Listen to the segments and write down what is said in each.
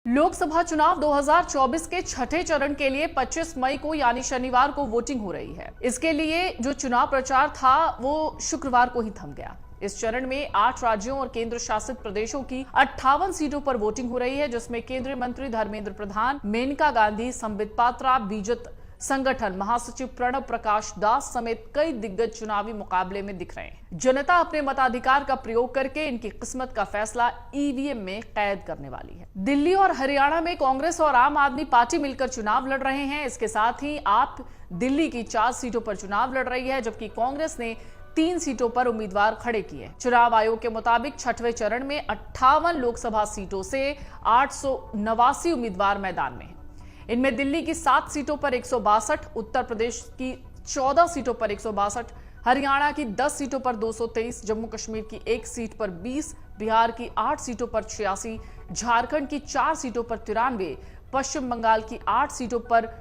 लोकसभा चुनाव 2024 के छठे चरण के लिए 25 मई को यानी शनिवार को वोटिंग हो रही है। इसके लिए जो चुनाव प्रचार था वो शुक्रवार को ही थम गया। इस चरण में 8 राज्यों और केंद्र शासित प्रदेशों की 58 सीटों पर वोटिंग हो रही है, जिसमें केंद्रीय मंत्री धर्मेंद्र प्रधान, मेनका गांधी, संबित पात्रा, बीजेपी संगठन महासचिव प्रणब प्रकाश दास समेत कई दिग्गज चुनावी मुकाबले में दिख रहे हैं। जनता अपने मताधिकार का प्रयोग करके इनकी किस्मत का फैसला ईवीएम में कैद करने वाली है। दिल्ली और हरियाणा में कांग्रेस और आम आदमी पार्टी मिलकर चुनाव लड़ रहे हैं। इसके साथ ही आप दिल्ली की 4 सीटों पर चुनाव लड़ रही है, जबकि कांग्रेस ने 3 सीटों पर उम्मीदवार खड़े किए। चुनाव आयोग के मुताबिक छठवें चरण में 58 लोकसभा सीटों से 889 उम्मीदवार मैदान में हैं। इनमें दिल्ली की 7 सीटों पर 162, उत्तर प्रदेश की 14 सीटों पर 162, हरियाणा की 10 सीटों पर 223, जम्मू कश्मीर की 1 सीट पर 20, बिहार की 8 सीटों पर 86, झारखंड की 4 सीटों पर 93, पश्चिम बंगाल की 8 सीटों पर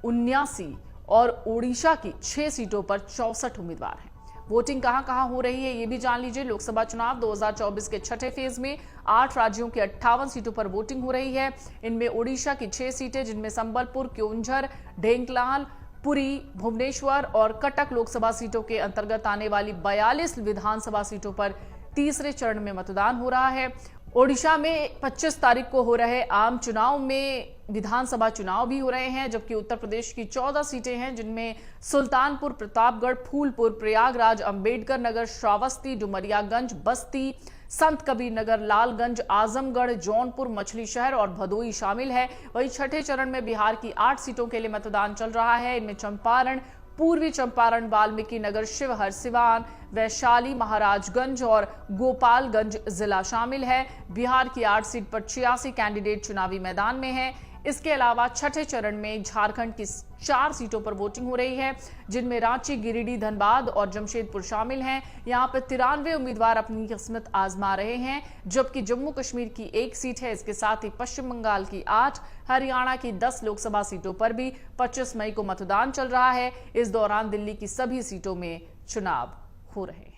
79 और ओडिशा की 6 सीटों पर 64 उम्मीदवार हैं। वोटिंग कहां हो रही है ये भी जान लीजिए। लोकसभा चुनाव 2024 के छठे फेज में 8 राज्यों की 58 सीटों पर वोटिंग हो रही है। इनमें ओडिशा की 6 सीटें, जिनमें संबलपुर, क्योंझर, ढेंकनाल, पुरी, भुवनेश्वर और कटक लोकसभा सीटों के अंतर्गत आने वाली 42 विधानसभा सीटों पर तीसरे चरण में मतदान हो रहा है। ओडिशा में 25 तारीख को हो रहे आम चुनाव में विधानसभा चुनाव भी हो रहे हैं, जबकि उत्तर प्रदेश की 14 सीटें हैं, जिनमें सुल्तानपुर, प्रतापगढ़, फूलपुर, प्रयागराज, अंबेडकर नगर, श्रावस्ती, डुमरियागंज, बस्ती, संत कबीर नगर, लालगंज, आजमगढ़, जौनपुर, मछली शहर और भदोई शामिल है। वहीं छठे चरण में बिहार की 8 सीटों के लिए मतदान चल रहा है। इनमें चंपारण, पूर्वी चंपारण, वाल्मीकि नगर, शिवहर, सिवान, वैशाली, महाराजगंज और गोपालगंज जिला शामिल है। बिहार की 8 सीट पर 86 कैंडिडेट चुनावी मैदान में हैं। इसके अलावा छठे चरण में झारखंड की 4 सीटों पर वोटिंग हो रही है, जिनमें रांची, गिरिडीह, धनबाद और जमशेदपुर शामिल हैं। यहां पर 93 उम्मीदवार अपनी किस्मत आजमा रहे हैं, जबकि जम्मू कश्मीर की 1 सीट है। इसके साथ ही पश्चिम बंगाल की 8, हरियाणा की 10 लोकसभा सीटों पर भी 25 मई को मतदान चल रहा है। इस दौरान दिल्ली की सभी सीटों में चुनाव हो रहे हैं।